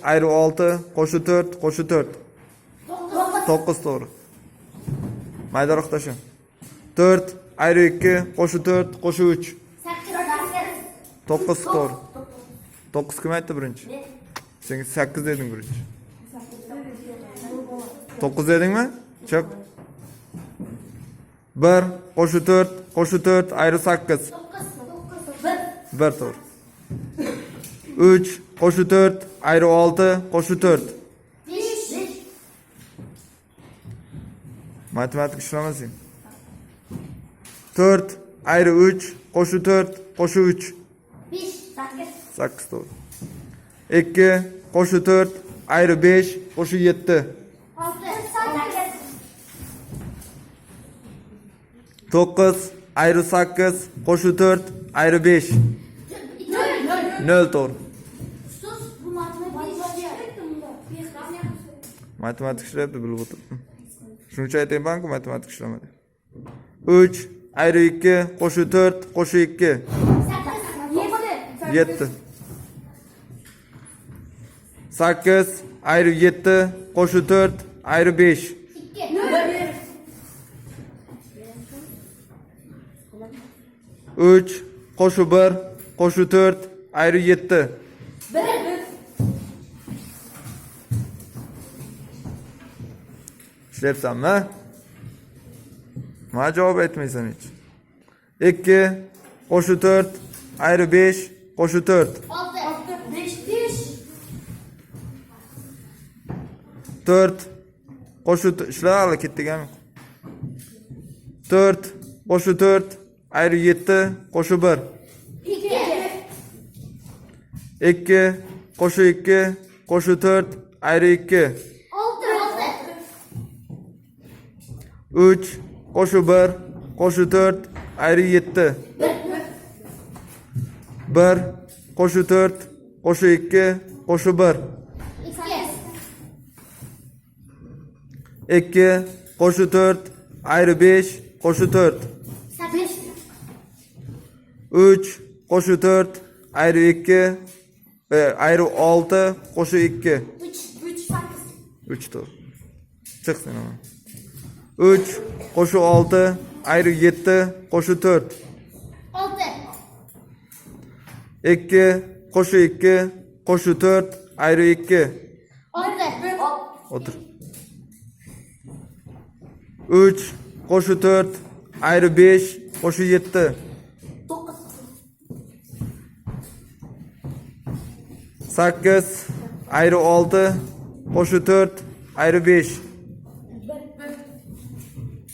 ayrı 6 qo'shib 4 qo'shib 4. 9 to'g'ri. Maydaroq tashlang. 4 ayrı 2 qo'shib 4 qo'shib 3. 9 to'g'ri. 9 kim aytdi birinchi? Sen 8 deding birinchi. 9 dedingmi? Chiq. 1 qo'shib 4 qo'shib 4 ayrı 8. 1 to'g'ri. 3 qo'shib 4 ayrı 6 qo'shib 4. Matematik ishlamasang. 4 ayrı 3 qo'shib 4 qo'shib 3. 8 to'g'ri. 2 qo'shib 4 ayrı 5 qo'shib 7. 9 ayrı 8 qo'shib 4 ayrı 5. 0 to'g'ri. Matematik ishlayapti, bilib o'tiribman. Shuncha aytaymanku matematik ishlamadi. 3 ayrı 2 qo'shib 4 qo'shib 2. 7. 8 ayrı 7 qo'shib 4 ayrı 5. 3 qo'shib 1 qo'shib 4 ayrı 7. 1. İşlepsanmi? Mana javob aytmaysan hech. 2 qo'shib 4 ayrı 5 qo'shib 4. 4 qo'shib ishla hali ketdigami? 4 qo'shib 4 ayrı 7 qo'shib 1. 2 qo'shib 2 qo'shib 4 ayrı 2. 3 qo'shib 1 qo'shib 4 ayrı 7. 1 qo'shib 4 qo'shib 2 qo'shib 1. 2 qo'shib 4 ayrı 5 qo'shib 4. 3 qo'shib 4 ayrı 2 ayrı 6 qo'shib 2. 3 to'g'ri. Chiq sen ama. 3 qo'shib 6 ayrı 7 qo'shib 4. 2 qo'shib 2 qo'shib 4 ayrı 2. Otur. 3 qo'shib 4 ayrı 5 qo'shib 7. 8 ayrı 6 qo'shib 4 ayrı 5.